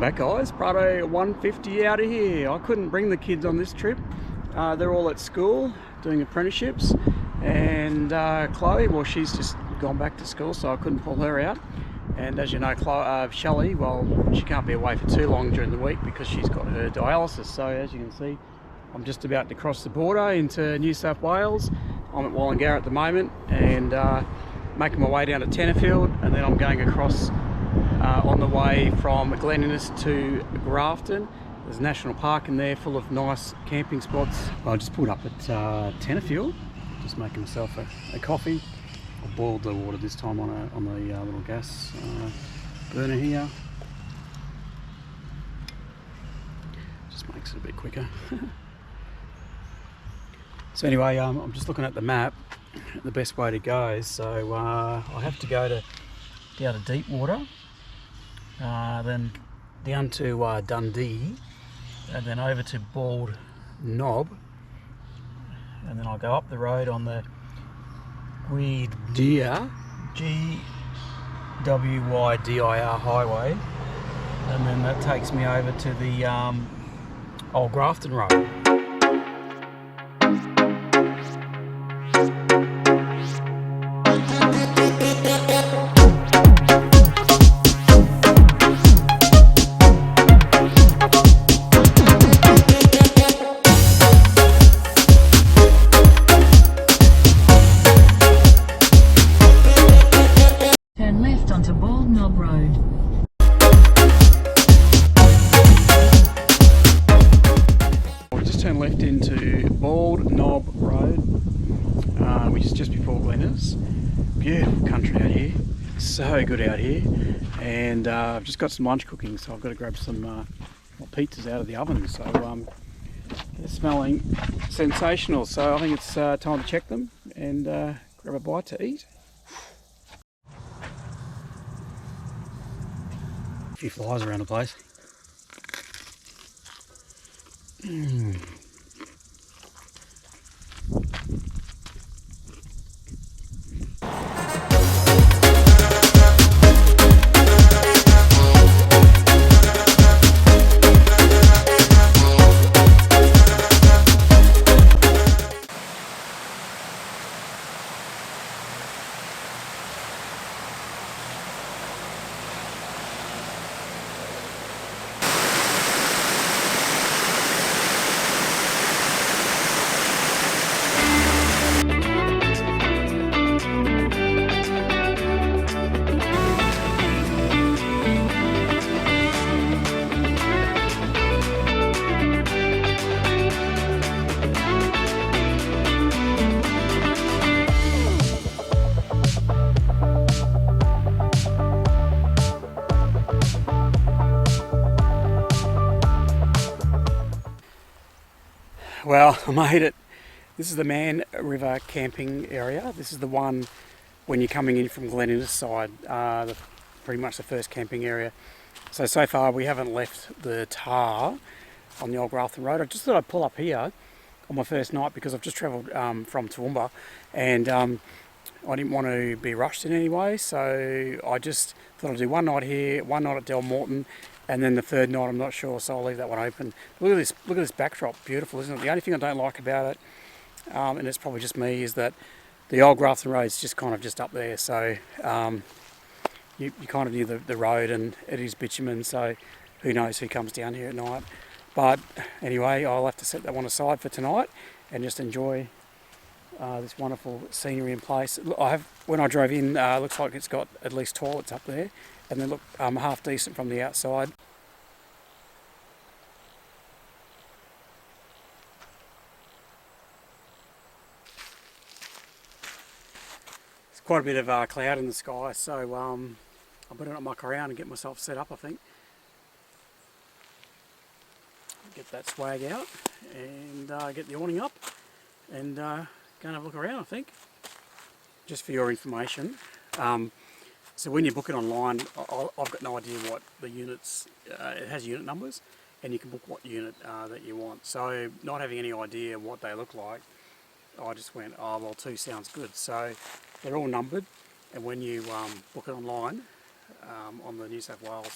back, guys. Prado 150 out of here. I couldn't bring the kids on this trip. They're all at school doing apprenticeships, and Chloe, well, she's just gone back to school, so I couldn't pull her out. And as you know, Shelley, well, she can't be away for too long during the week because she's got her dialysis. So as you can see, I'm just about to cross the border into New South Wales. I'm at Wallangarra at the moment, and making my way down to Tenterfield, and then I'm going across on the way from Glenn Innes to Grafton. There's a national park in there full of nice camping spots. I just pulled up at Tenterfield, just making myself a coffee. I boiled the water this time on the little gas burner here. Just makes it a bit quicker. So anyway, I'm just looking at the map, the best way to go. So I have to go down to Deepwater, then down to Dundee, and then over to Bald Knob, and then I'll go up the road on the Gwydir highway, and then that takes me over to the Old Grafton Road. Left into Bald Knob Road, which is just before Glenn Innes. Beautiful country out here, so good out here, and I've just got some lunch cooking, so I've got to grab some pizzas out of the oven. So they're smelling sensational, so I think it's time to check them and grab a bite to eat. A few flies around the place. Well, I made it. This is the Mann River camping area. This is the one when you're coming in from Glen Innes side, pretty much the first camping area. So far we haven't left the tar on the Old Grafton Road. I just thought I'd pull up here on my first night because I've just travelled from Toowoomba, and I didn't want to be rushed in any way, so I just thought I'd do one night here, one night at Dalmorton, and then the third night I'm not sure, so I'll leave that one open. Look at this backdrop, beautiful, isn't it? The only thing I don't like about it, and it's probably just me, is that the Old Grafton Road is just kind of just up there, so you kind of near the road, and it is bitumen, so who knows who comes down here at night. But anyway, I'll have to set that one aside for tonight and just enjoy this wonderful scenery in place. When I drove in, looks like it's got at least toilets up there, and they look half decent from the outside. There's quite a bit of cloud in the sky, so I better not muck around and get myself set up, I think. Get that swag out and get the awning up and go and have a look around, I think. Just for your information, so when you book it online, I've got no idea what the units, it has unit numbers, and you can book what unit that you want. So not having any idea what they look like, I just went, oh well, 2 sounds good. So they're all numbered, and when you book it online on the New South Wales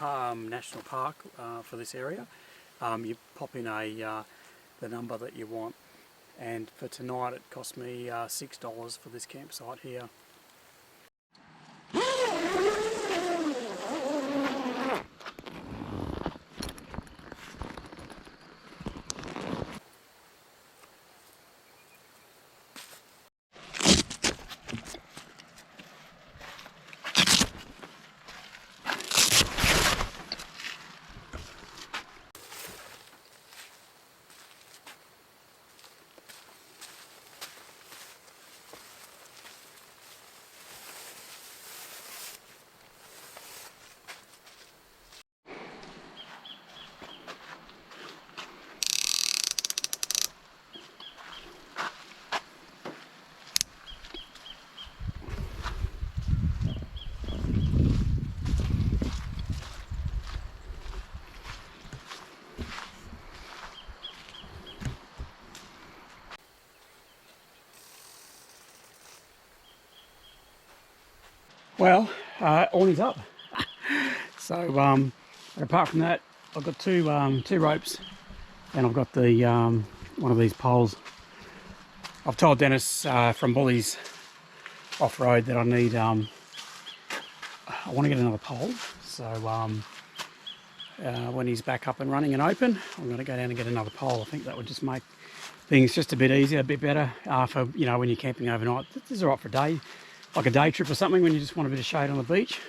National Park for this area. You pop in the number that you want, and for tonight it cost me $6 for this campsite here. Well, awning's up. So apart from that, I've got two ropes, and I've got the one of these poles. I've told Dennis from Bullies Off-Road that I need, I want to get another pole. So when he's back up and running and open, I'm going to go down and get another pole. I think that would just make things just a bit easier, a bit better for, when you're camping overnight. This is all right for a day, like a day trip or something, when you just want a bit of shade on the beach.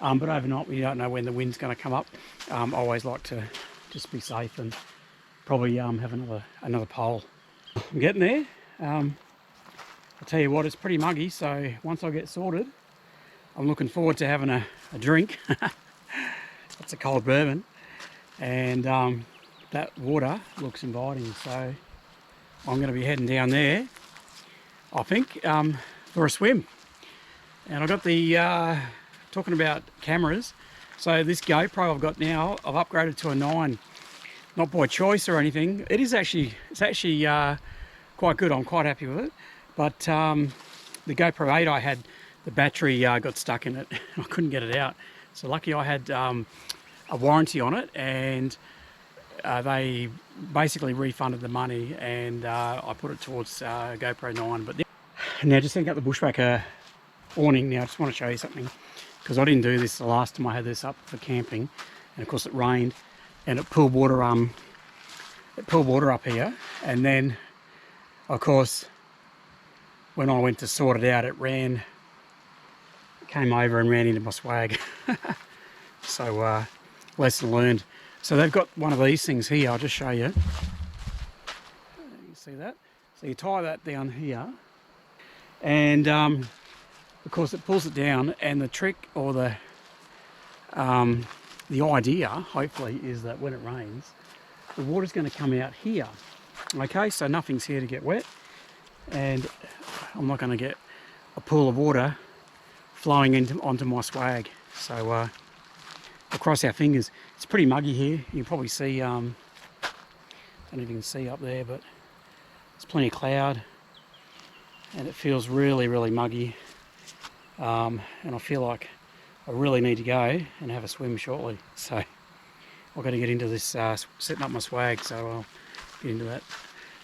But overnight, when you don't know when the wind's going to come up, I always like to just be safe and probably have another pole. I'm getting there. I'll tell you what, it's pretty muggy, so once I get sorted, I'm looking forward to having a drink. That's a cold bourbon, and that water looks inviting, so I'm going to be heading down there, I think, for a swim. And I've got the, talking about cameras, so this GoPro I've got now, I've upgraded to a 9, not by choice or anything. It's actually quite good. I'm quite happy with it. But the GoPro 8 I had, the battery got stuck in it. I couldn't get it out. So lucky I had a warranty on it, and they basically refunded the money, and I put it towards GoPro 9. But now just setting up the Bushwakka awning. Now I just want to show you something, because I didn't do this the last time I had this up for camping, and of course it rained and it pulled water up here, and then of course when I went to sort it out, it came over and ran into my swag. So lesson learned. So they've got one of these things here. I'll just show you. You can see that. So you tie that down here, and of course it pulls it down, and the trick, or the idea hopefully, is that when it rains, the water's going to come out here. Okay, so nothing's here to get wet, and I'm not going to get a pool of water flowing onto my swag. So I'll cross our fingers. It's pretty muggy here. You can probably see, don't know if you can see up there, but there's plenty of cloud, and it feels really, really muggy. And I feel like I really need to go and have a swim shortly. So I've got to get into this setting up my swag, so I'll get into that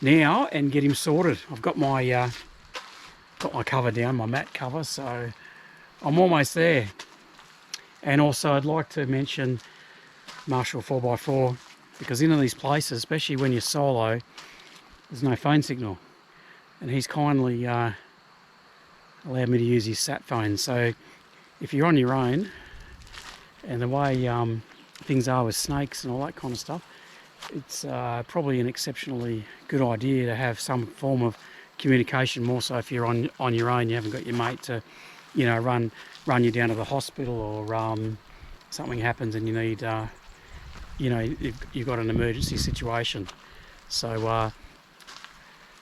now and get him sorted. I've got my cover down, my mat cover, so I'm almost there. And also I'd like to mention Marshall 4x4, because in these places, especially when you're solo, there's no phone signal, and he's kindly allowed me to use his sat phone. So if you're on your own, and the way things are with snakes and all that kind of stuff, it's probably an exceptionally good idea to have some form of communication, more so if you're on your own, you haven't got your mate to run you down to the hospital, or something happens and you need you've got an emergency situation. So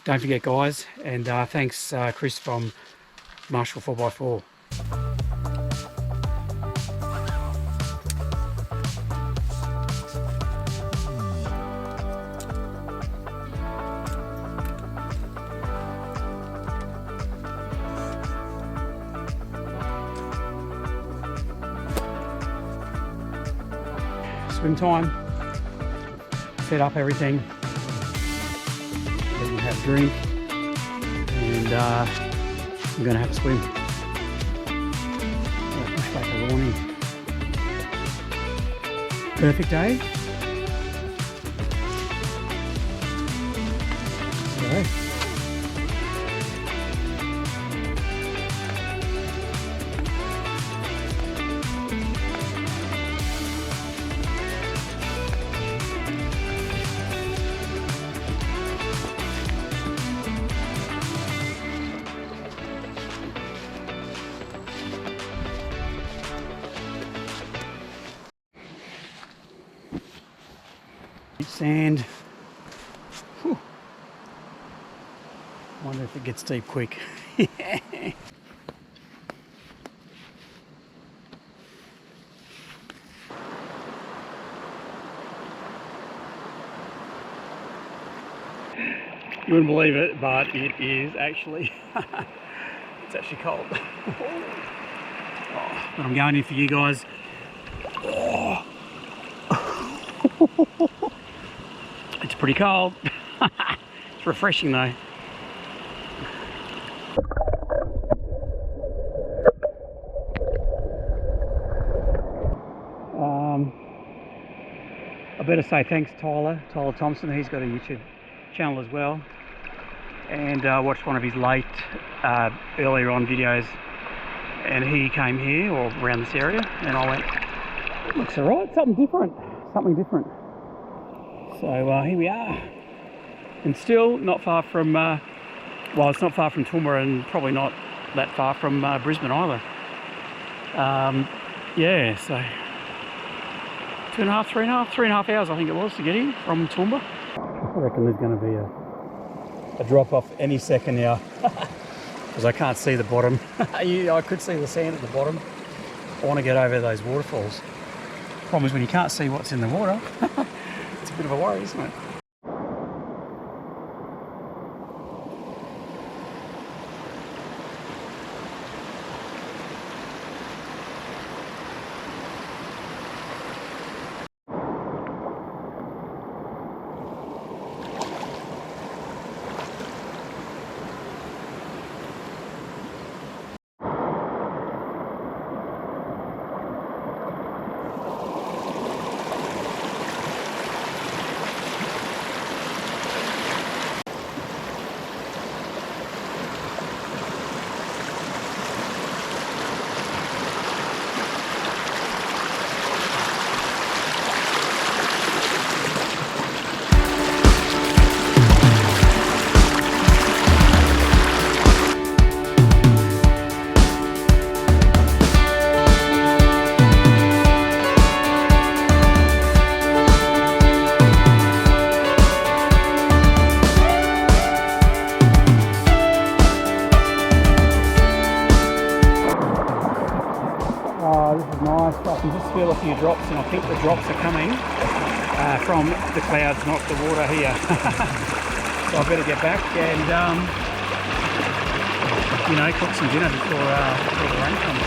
don't forget, guys, and thanks Chris from Marshall 4x4. swim time. Set up everything. Then we have a drink. And I'm going to have a swim. Bushwakka Awning. Perfect day. Okay. Sand. Whew. Wonder if it gets deep quick. You wouldn't believe it, but it is actually it's actually cold. Oh, but I'm going in for you guys. Oh. It's pretty cold. It's refreshing though. I better say thanks Tyler Thompson. He's got a YouTube channel as well, and I watched one of his late earlier on videos, and he came here or around this area, and I went, it looks alright, something different. So here we are, and still not far from, well, it's not far from Toowoomba and probably not that far from Brisbane either. Yeah, so 3.5 hours I think it was to get here from Toowoomba. I reckon there's going to be a drop off any second now, because I can't see the bottom. I could see the sand at the bottom. I want to get over those waterfalls. Problem is when you can't see what's in the water, it's a bit of a worry, isn't it? I can just feel a few drops, and I think the drops are coming from the clouds, not the water here. So I better get back and you know, cook some dinner before the rain comes.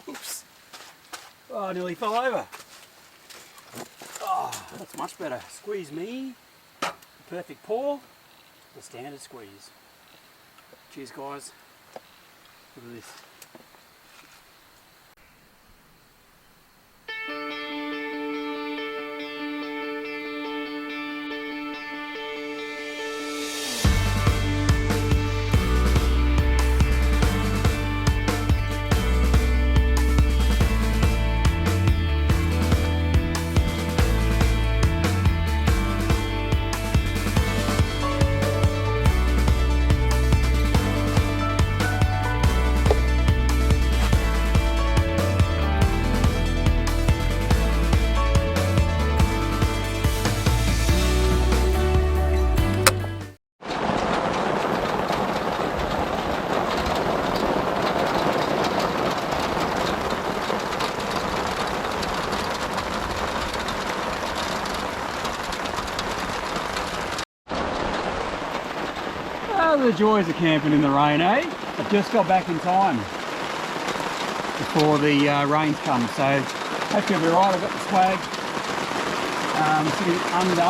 Oops. Oh, I nearly fell over. Oh, that's much better. Squeeze me. The perfect pour. The standard squeeze. Cheers, guys. Look at this. the joys of camping in the rain, eh? I just got back in time before the rains come, so hopefully I'll be right. I've got the swag sitting under the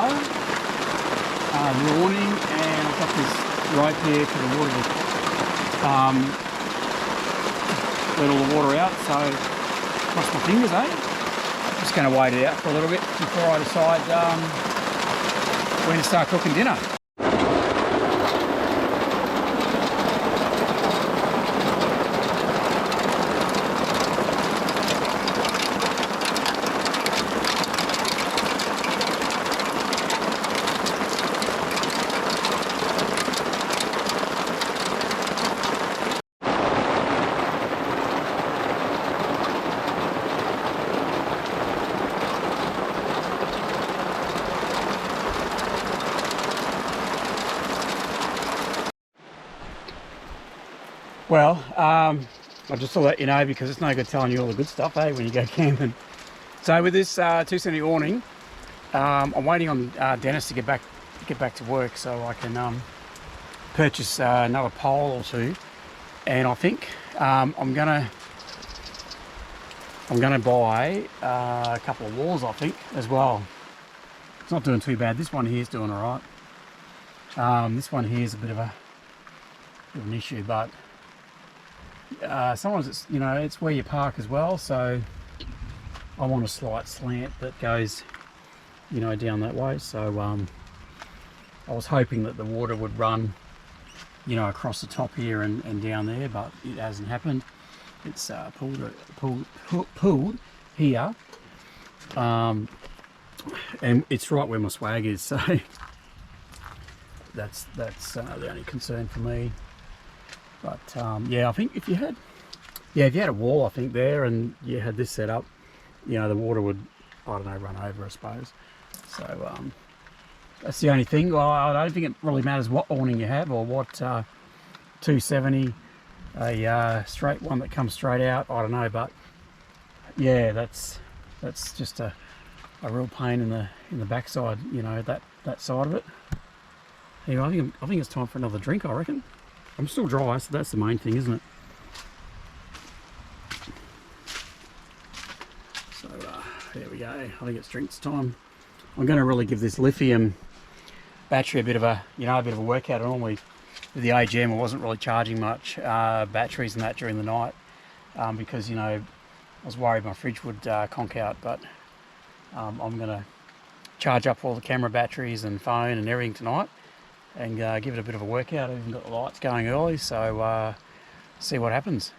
awning, and I've got this rope here for the water to let all the water out, so cross my fingers, eh? Just going to wait it out for a little bit before I decide when to start cooking dinner. Well, I just thought let you know, because it's no good telling you all the good stuff, eh, when you go camping. So with this 270 awning, I'm waiting on Dennis to get back to work so I can purchase another pole or two, and I think I'm gonna buy a couple of walls, I think, as well. It's not doing too bad. This one here is doing all right. This one here is a bit of an issue, but sometimes it's, you know, it's where you park as well, so I want a slight slant that goes, you know, down that way. So I was hoping that the water would run, you know, across the top here and down there, but it hasn't happened. It's pooled here, and it's right where my swag is, so that's the only concern for me. But yeah, I think if you had a wall, I think, there, and you had this set up, you know, the water would, I don't know, run over, I suppose. So that's the only thing. Well, I don't think it really matters what awning you have or what 270, a straight one that comes straight out, I don't know, but yeah, that's just a real pain in the backside, you know, that side of it. Anyway, I think it's time for another drink, I reckon. I'm still dry, so that's the main thing, isn't it? So there we go. I think it's drinks time. I'm going to really give this lithium battery a bit of a workout. Normally with the AGM, I wasn't really charging much batteries and that during the night, because, you know, I was worried my fridge would conk out. But I'm going to charge up all the camera batteries and phone and everything tonight, and give it a bit of a workout. I've even got the lights going early, so see what happens.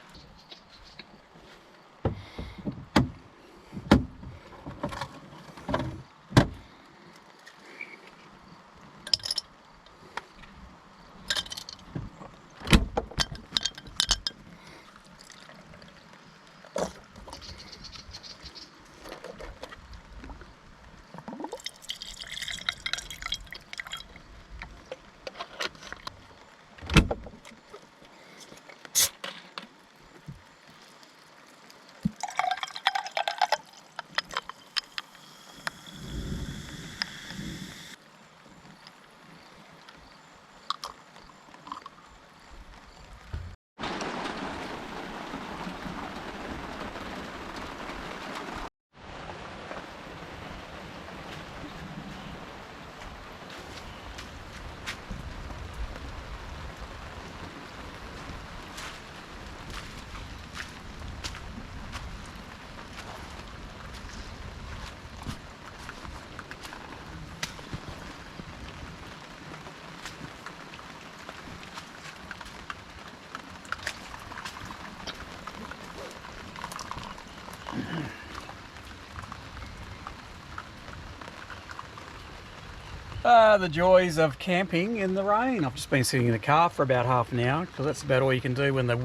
The joys of camping in the rain. I've just been sitting in the car for about half an hour, because that's about all you can do when the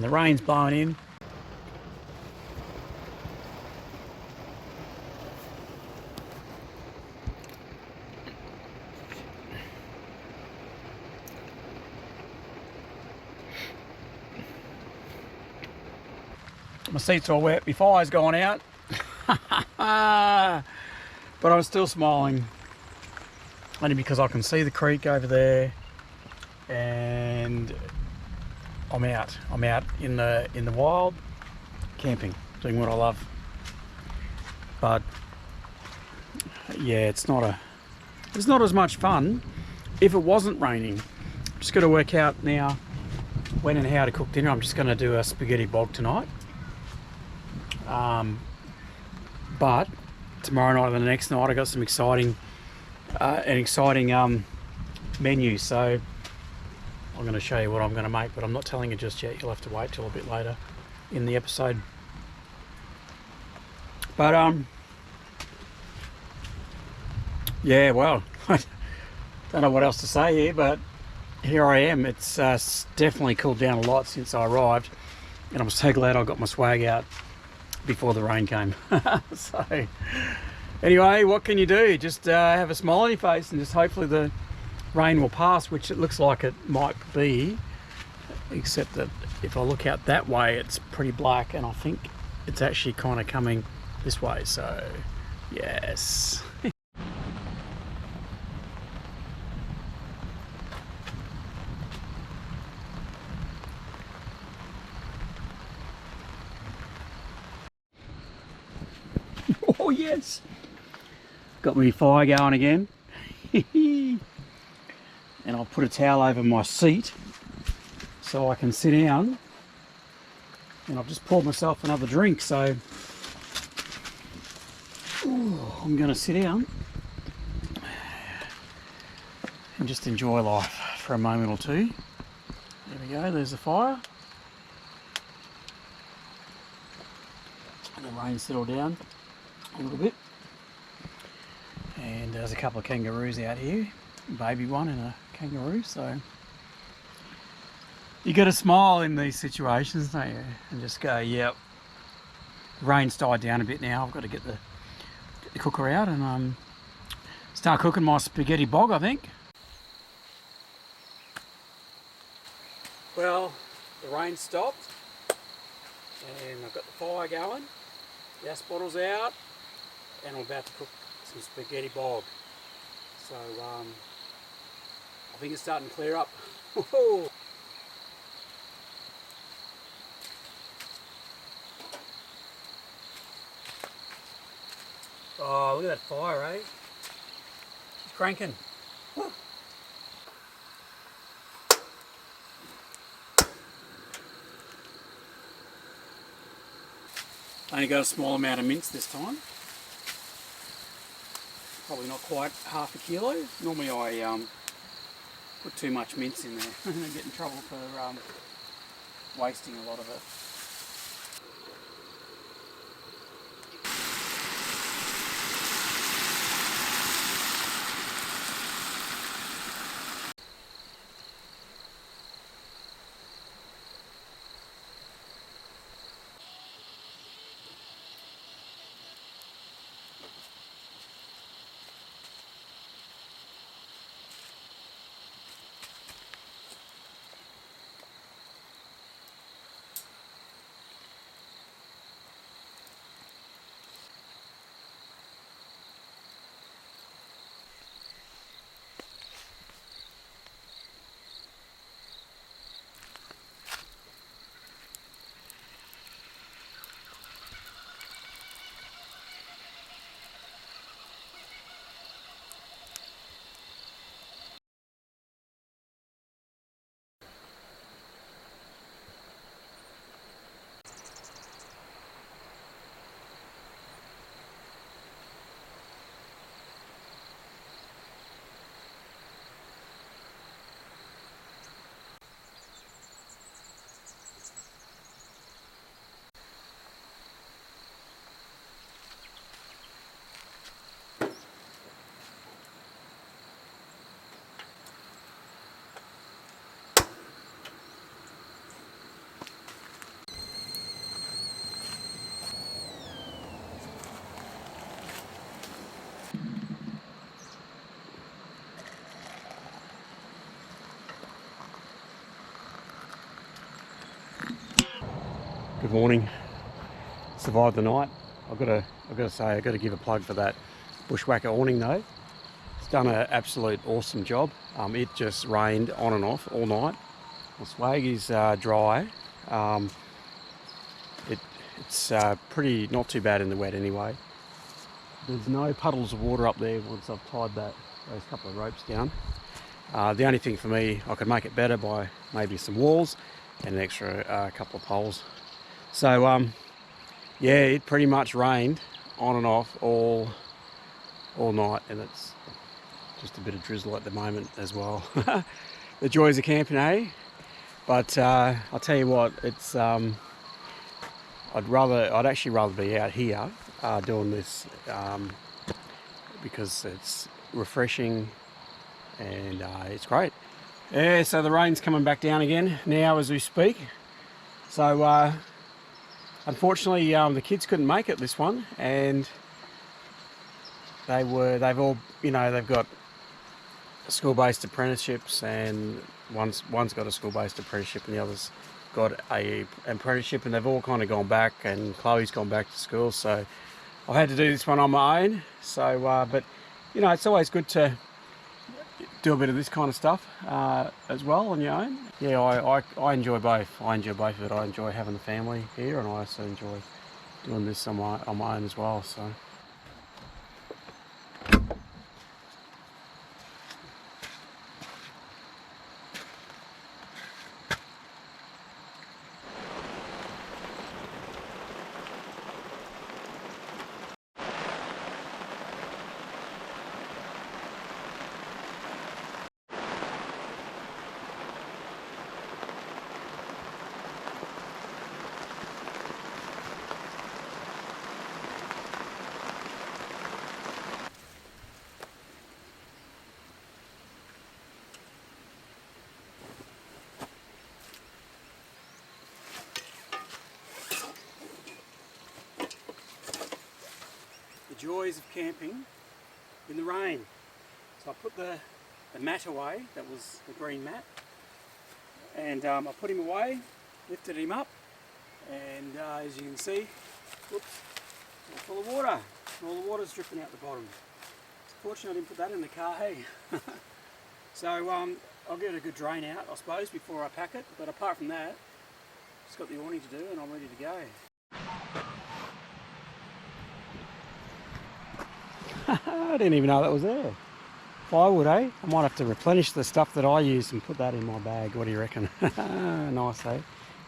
rain's blowing in. My seat's all wet, my fire's gone out, but I'm still smiling. Only because I can see the creek over there, and I'm out in the wild, camping, doing what I love. But yeah, it's not as much fun if it wasn't raining. Just got to work out now when and how to cook dinner. I'm just going to do a spaghetti bog tonight. But tomorrow night and the next night I got some exciting menu, so I'm going to show you what I'm going to make, but I'm not telling you just yet. You'll have to wait till a bit later in the episode. But yeah, well, I don't know what else to say here, but here I am. It's definitely cooled down a lot since I arrived, and I'm so glad I got my swag out before the rain came. So anyway, what can you do? Just have a smile on your face and just hopefully the rain will pass, which it looks like it might be, except that if I look out that way it's pretty black, and I think it's actually kind of coming this way, so yes. Oh yes, got my fire going again. And I'll put a towel over my seat so I can sit down, and I've just poured myself another drink, so I'm going to sit down and just enjoy life for a moment or two. There we go, there's the fire, and the rain settled down a little bit, and there's a couple of kangaroos out here, baby one and a kangaroo, so you got to smile in these situations, don't you, and just go, yep, rain's died down a bit now, I've got to get the cooker out and start cooking my spaghetti bog, I think. Well, the rain stopped and I've got the fire going, gas bottle's out, and I'm about to cook some spaghetti bog. So I think it's starting to clear up. Oh, look at that fire, eh? It's cranking. Only got a small amount of mince this time. Probably not quite half a kilo. Normally I put too much mince in there and get in trouble for wasting a lot of it. Good morning. Survived the night. I've got to say, I've got to give a plug for that Bushwakka awning though. It's done an absolute awesome job. It just rained on and off all night. The swag is dry. It's pretty not too bad in the wet anyway. There's no puddles of water up there once I've tied those couple of ropes down. The only thing for me, I could make it better by maybe some walls and an extra couple of poles. So yeah, it pretty much rained on and off all night, and it's just a bit of drizzle at the moment as well. The joys of camping, eh? But I'll tell you what, it's I'd actually rather be out here doing this because it's refreshing and it's great. Yeah, so the rain's coming back down again now as we speak. So unfortunately the kids couldn't make it this one, and they've all, you know, they've got school-based apprenticeships, and one's got a school-based apprenticeship and the other's got a apprenticeship, and they've all kind of gone back, and Chloe's gone back to school, so I've had to do this one on my own. So but you know, it's always good to do a bit of this kind of stuff as well on your own. Yeah, I enjoy both. I enjoy both of it. I enjoy having the family here, and I also enjoy doing this on my own as well. So. Joys of camping in the rain. So I put the mat away, that was the green mat, and I put him away, lifted him up, and as you can see, whoops, it's full of water, and all the water's dripping out the bottom. It's fortunate I didn't put that in the car, hey. So I'll get a good drain out, I suppose, before I pack it, but apart from that, just got the awning to do and I'm ready to go. I didn't even know that was there. Firewood, eh? I might have to replenish the stuff that I use and put that in my bag. What do you reckon? Nice, eh?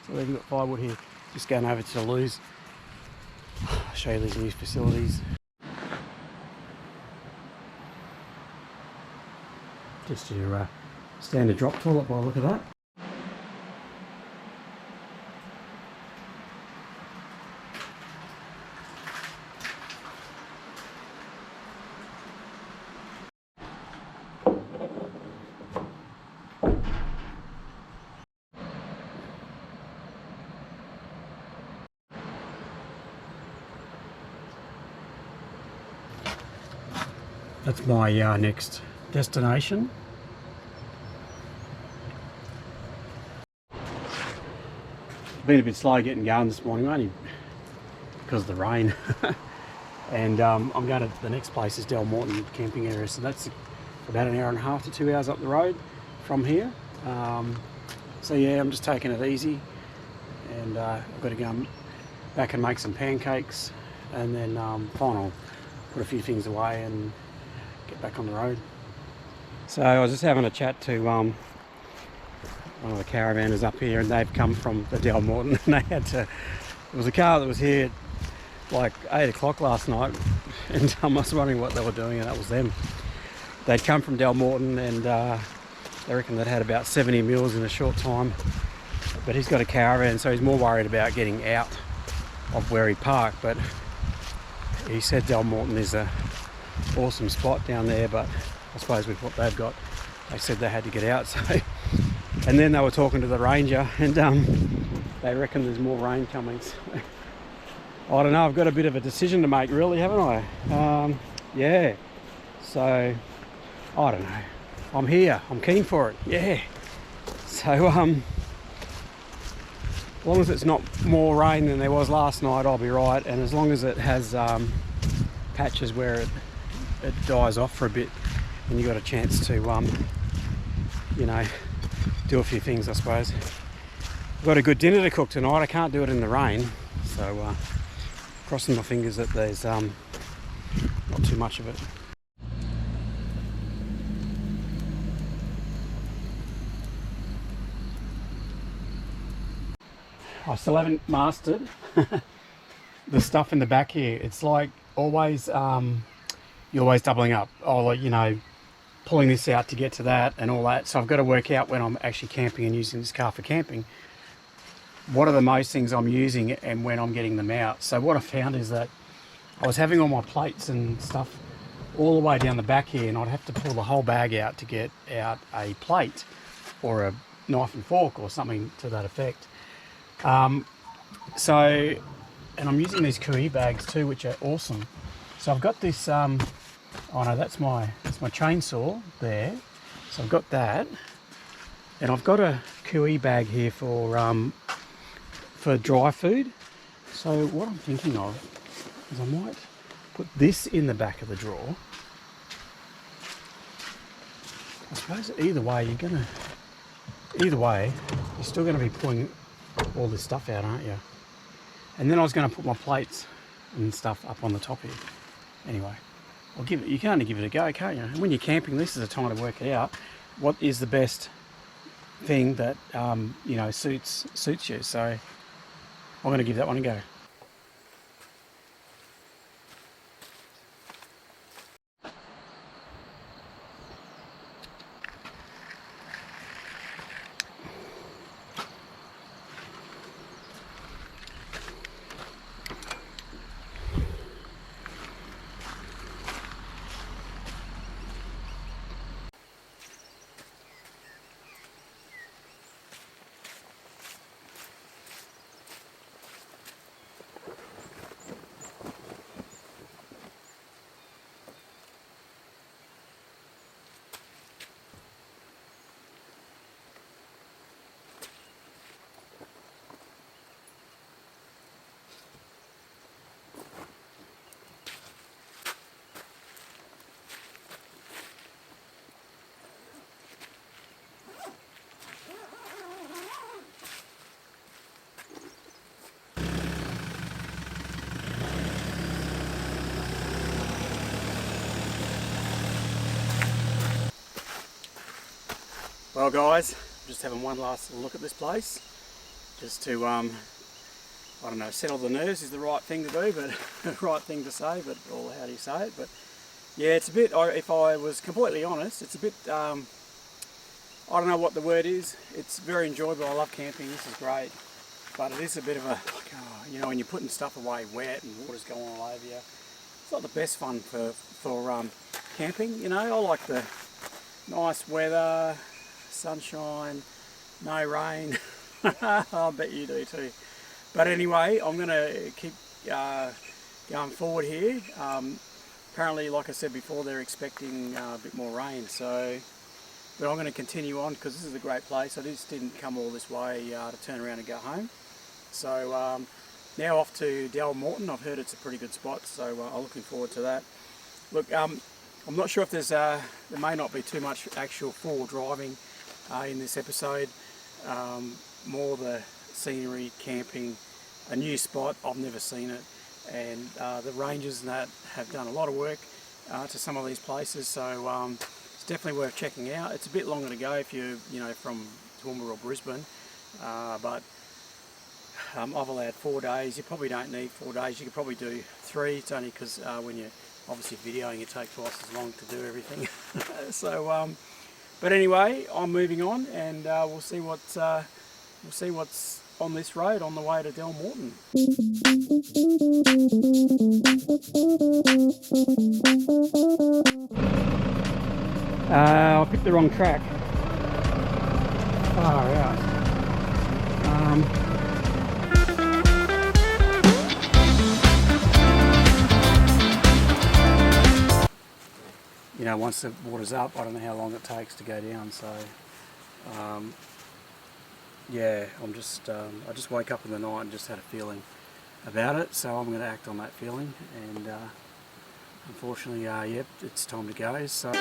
So we've got firewood here. Just going over to the loos. I'll show you these new facilities. Just your standard drop toilet by the look of that. That's my next destination. Been a bit slow getting going this morning, only because of the rain. And I'm going to the next place is Dalmorton camping area, so that's about an hour and a half to 2 hours up the road from here. So yeah, I'm just taking it easy, and I've got to go back and make some pancakes, and then I'll put a few things away and get back on the road. So I was just having a chat to one of the caravanners up here, and they've come from the Dalmorton, and they had to, there was a car that was here like 8 o'clock last night, and I was wondering what they were doing, and that was them. They'd come from Dalmorton, and they reckon they'd had about 70 meals in a short time, but he's got a caravan, so he's more worried about getting out of where he parked. But he said Dalmorton is a awesome spot down there, but I suppose with what they've got, they said they had to get out. So, and then they were talking to the ranger, and they reckon there's more rain coming. So, I don't know, I've got a bit of a decision to make, really, haven't I? Yeah, so I don't know, I'm here, I'm keen for it, yeah. So as long as it's not more rain than there was last night, I'll be right, and as long as it has patches where it dies off for a bit, and you got a chance to, you know, do a few things, I suppose. I've got a good dinner to cook tonight. I can't do it in the rain, so crossing my fingers that there's not too much of it. I still haven't mastered the stuff in the back here. It's like always, you're always doubling up. Oh, you know, pulling this out to get to that and all that. So I've got to work out when I'm actually camping and using this car for camping, what are the most things I'm using and when I'm getting them out. So what I found is that I was having all my plates and stuff all the way down the back here, and I'd have to pull the whole bag out to get out a plate or a knife and fork or something to that effect. So, and I'm using these Cooee bags too, which are awesome. So I've got this, oh no, that's my chainsaw there. So I've got that, and I've got a Cooee bag here for dry food. So what I'm thinking of is I might put this in the back of the drawer. I suppose either way, you're still gonna be pulling all this stuff out, aren't you? And then I was going to put my plates and stuff up on the top here. Anyway, you can only give it a go, can't you? And when you're camping, this is a time to work it out. What is the best thing that you know, suits you? So I'm going to give that one a go. Well guys, I'm just having one last look at this place, just to, I don't know, settle the nerves is the right thing to do, but the right thing to say, but, or how do you say it, but yeah, it's a bit, if I was completely honest, it's a bit, I don't know what the word is. It's very enjoyable. I love camping, this is great, but it is a bit of a, like, you know, when you're putting stuff away wet and water's going all over you, it's not the best fun for camping, you know. I like the nice weather, sunshine, no rain. I bet you do too. But anyway, I'm going to keep going forward here. Apparently, like I said before, they're expecting a bit more rain, so but I'm going to continue on because this is a great place. I just didn't come all this way to turn around and go home. So now off to Dalmorton. I've heard it's a pretty good spot, so I'm looking forward to that. Look, I'm not sure if there may not be too much actual four-wheel driving in this episode. More the scenery, camping, a new spot, I've never seen it, and the rangers and that have done a lot of work to some of these places, so it's definitely worth checking out. It's a bit longer to go if you're, you know, from Toowoomba or Brisbane, but I've allowed 4 days. You probably don't need 4 days, you could probably do 3. It's only because when you're obviously videoing, it takes twice as long to do everything. So but anyway, I'm moving on, and we'll see what's on this road on the way to Dalmorton. I picked the wrong track. Far out. You know, once the water's up, I don't know how long it takes to go down, so yeah, I just woke up in the night and just had a feeling about it, so I'm going to act on that feeling and unfortunately, yep, it's time to go. So.